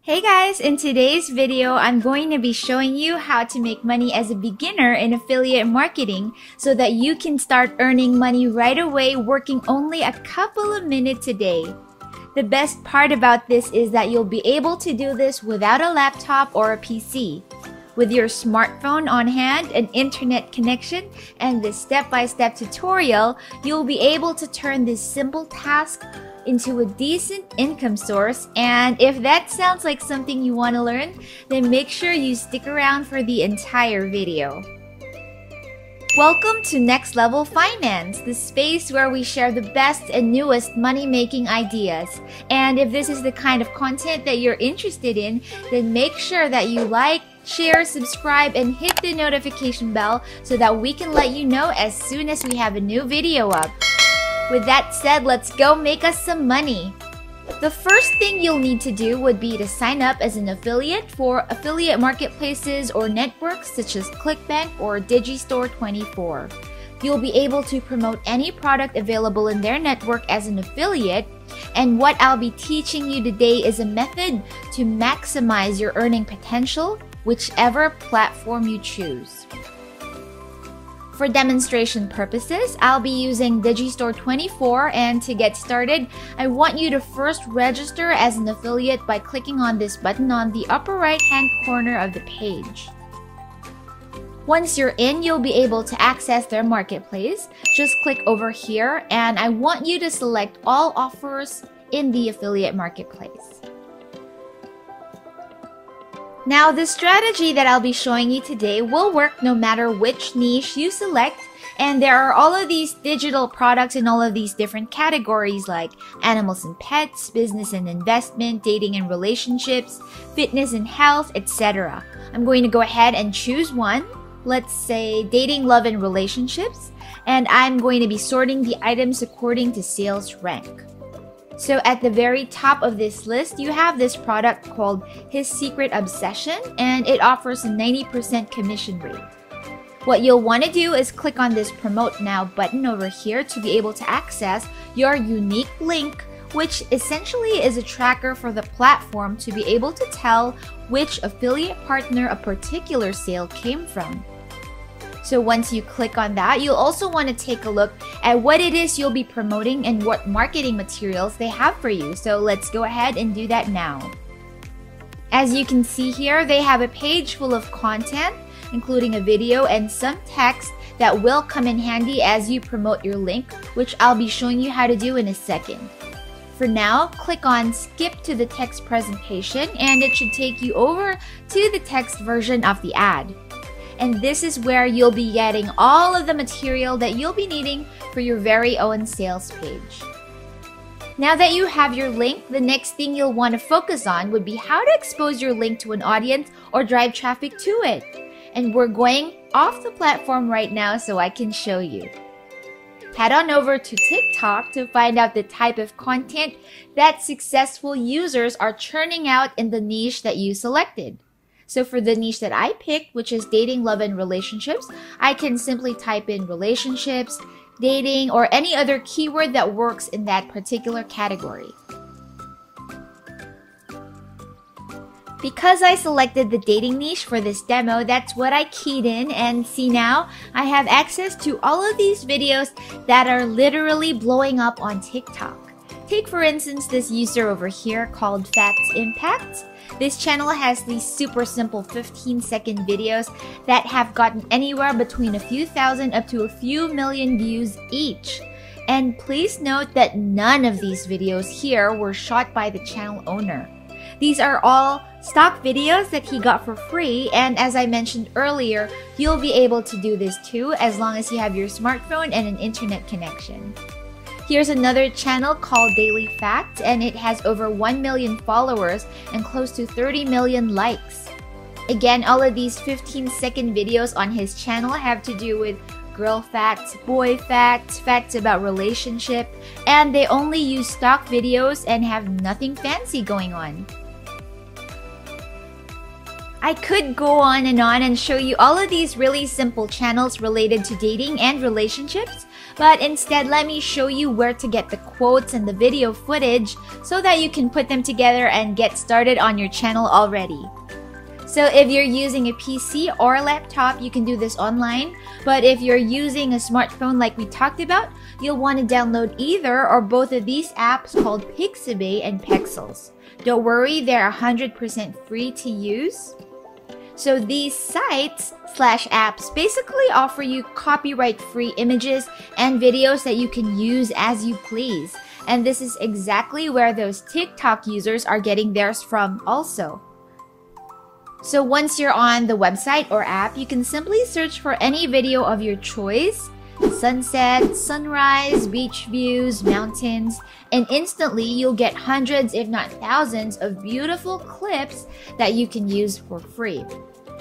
Hey guys, in today's video, I'm going to be showing you how to make money as a beginner in affiliate marketing so that you can start earning money right away working only a couple of minutes a day. The best part about this is that you'll be able to do this without a laptop or a PC. With your smartphone on hand, an internet connection, and this step-by-step tutorial, you'll be able to turn this simple task into a decent income source. And if that sounds like something you want to learn, then make sure you stick around for the entire video. Welcome to Next Level Finance, the space where we share the best and newest money-making ideas. And if this is the kind of content that you're interested in, then make sure that you like, share, subscribe, and hit the notification bell so that we can let you know as soon as we have a new video up. With that said, let's go make us some money. The first thing you'll need to do would be to sign up as an affiliate for affiliate marketplaces or networks such as ClickBank or Digistore24. You'll be able to promote any product available in their network as an affiliate, and what I'll be teaching you today is a method to maximize your earning potential, whichever platform you choose. For demonstration purposes, I'll be using Digistore24, and to get started, I want you to first register as an affiliate by clicking on this button on the upper right-hand corner of the page. Once you're in, you'll be able to access their marketplace. Just click over here, and I want you to select all offers in the affiliate marketplace. Now, the strategy that I'll be showing you today will work no matter which niche you select, and there are all of these digital products in all of these different categories like animals and pets, business and investment, dating and relationships, fitness and health, etc. I'm going to go ahead and choose one. Let's say dating, love, and relationships, and I'm going to be sorting the items according to sales rank. So at the very top of this list, you have this product called His Secret Obsession, and it offers a 90% commission rate. What you'll want to do is click on this Promote Now button over here to be able to access your unique link, which essentially is a tracker for the platform to be able to tell which affiliate partner a particular sale came from. So once you click on that, you'll also want to take a look at what it is you'll be promoting and what marketing materials they have for you. So let's go ahead and do that now. As you can see here, they have a page full of content, including a video and some text that will come in handy as you promote your link, which I'll be showing you how to do in a second. For now, click on Skip to the text presentation, and it should take you over to the text version of the ad. And this is where you'll be getting all of the material that you'll be needing for your very own sales page. Now that you have your link, the next thing you'll want to focus on would be how to expose your link to an audience or drive traffic to it. And we're going off the platform right now so I can show you. Head on over to TikTok to find out the type of content that successful users are churning out in the niche that you selected. So for the niche that I picked, which is dating, love, and relationships, I can simply type in relationships, dating, or any other keyword that works in that particular category. Because I selected the dating niche for this demo, that's what I keyed in, and see now, I have access to all of these videos that are literally blowing up on TikTok. Take for instance this user over here called Facts Impact. This channel has these super simple 15-second videos that have gotten anywhere between a few thousand up to a few million views each. And please note that none of these videos here were shot by the channel owner. These are all stock videos that he got for free, and as I mentioned earlier, you'll be able to do this too as long as you have your smartphone and an internet connection. Here's another channel called Daily Fact, and it has over 1 million followers and close to 30 million likes. Again, all of these 15-second videos on his channel have to do with girl facts, boy facts, facts about relationship, and they only use stock videos and have nothing fancy going on. I could go on and show you all of these really simple channels related to dating and relationships, but instead let me show you where to get the quotes and the video footage so that you can put them together and get started on your channel already. So if you're using a PC or a laptop, you can do this online, but if you're using a smartphone like we talked about, you'll want to download either or both of these apps called Pixabay and Pexels. Don't worry, they're 100% free to use. So these sites/apps basically offer you copyright-free images and videos that you can use as you please. And this is exactly where those TikTok users are getting theirs from also. So once you're on the website or app, you can simply search for any video of your choice, sunset, sunrise, beach views, mountains, and instantly you'll get hundreds if not thousands of beautiful clips that you can use for free.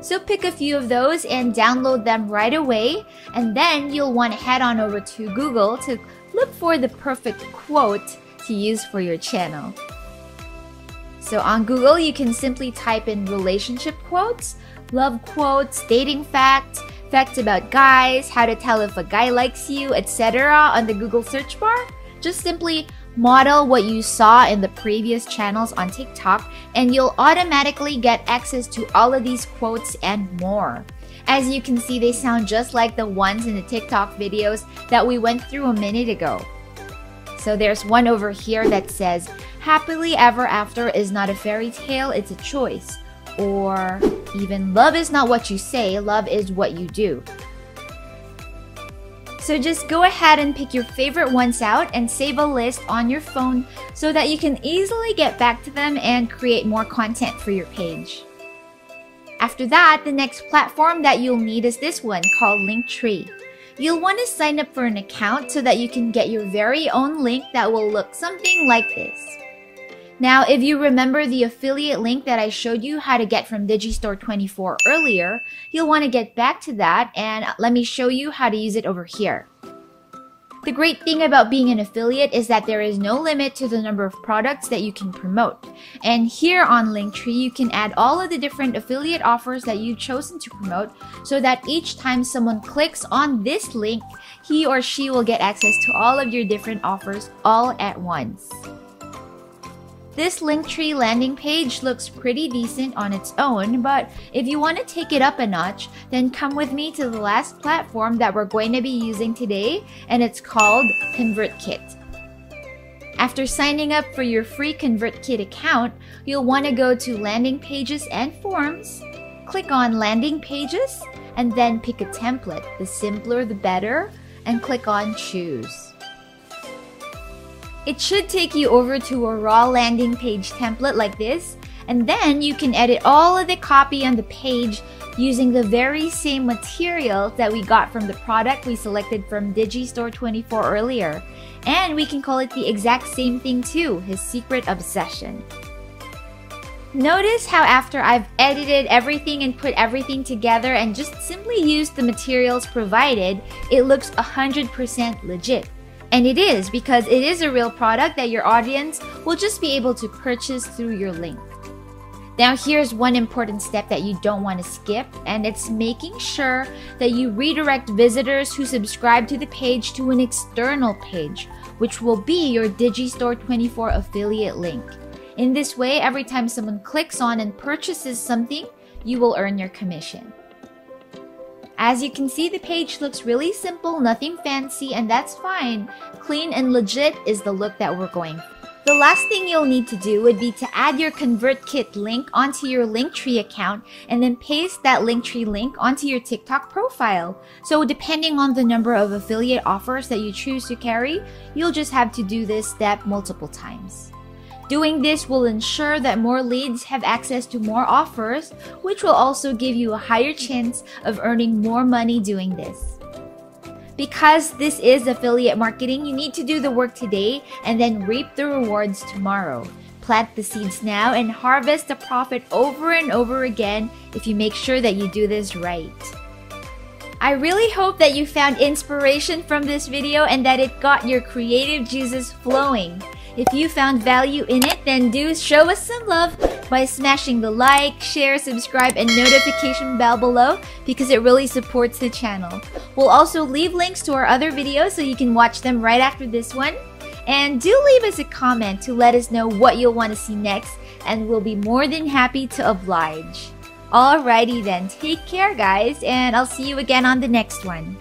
So pick a few of those and download them right away, and then you'll want to head on over to Google to look for the perfect quote to use for your channel. So on Google, you can simply type in relationship quotes, love quotes, dating facts, facts about guys, how to tell if a guy likes you, etc. on the Google search bar. Just simply model what you saw in the previous channels on TikTok and you'll automatically get access to all of these quotes and more. As you can see, they sound just like the ones in the TikTok videos that we went through a minute ago. So there's one over here that says, happily ever after is not a fairy tale, it's a choice. Or even, love is not what you say, love is what you do. So just go ahead and pick your favorite ones out and save a list on your phone so that you can easily get back to them and create more content for your page. After that, the next platform that you'll need is this one called Linktree. You'll want to sign up for an account so that you can get your very own link that will look something like this. Now, if you remember the affiliate link that I showed you how to get from Digistore24 earlier, you'll want to get back to that and let me show you how to use it over here. The great thing about being an affiliate is that there is no limit to the number of products that you can promote. And here on Linktree, you can add all of the different affiliate offers that you've chosen to promote so that each time someone clicks on this link, he or she will get access to all of your different offers all at once. This Linktree landing page looks pretty decent on its own, but if you want to take it up a notch, then come with me to the last platform that we're going to be using today, and it's called ConvertKit. After signing up for your free ConvertKit account, you'll want to go to Landing Pages and Forms, click on Landing Pages, and then pick a template, the simpler the better, and click on Choose. It should take you over to a raw landing page template like this, and then you can edit all of the copy on the page using the very same material that we got from the product we selected from Digistore24 earlier. And we can call it the exact same thing too, his secret obsession. Notice how after I've edited everything and put everything together and just simply used the materials provided, it looks 100% legit. And it is, because it is a real product that your audience will just be able to purchase through your link. Now here's one important step that you don't want to skip, and it's making sure that you redirect visitors who subscribe to the page to an external page, which will be your Digistore24 affiliate link. In this way, every time someone clicks on and purchases something, you will earn your commission. As you can see, the page looks really simple, nothing fancy, and that's fine. Clean and legit is the look that we're going for. The last thing you'll need to do would be to add your ConvertKit link onto your Linktree account and then paste that Linktree link onto your TikTok profile. So depending on the number of affiliate offers that you choose to carry, you'll just have to do this step multiple times. Doing this will ensure that more leads have access to more offers, which will also give you a higher chance of earning more money doing this. Because this is affiliate marketing, you need to do the work today and then reap the rewards tomorrow. Plant the seeds now and harvest the profit over and over again if you make sure that you do this right. I really hope that you found inspiration from this video and that it got your creative juices flowing. If you found value in it, then do show us some love by smashing the like, share, subscribe, and notification bell below because it really supports the channel. We'll also leave links to our other videos so you can watch them right after this one. And do leave us a comment to let us know what you'll want to see next, and we'll be more than happy to oblige. Alrighty then, take care guys, and I'll see you again on the next one.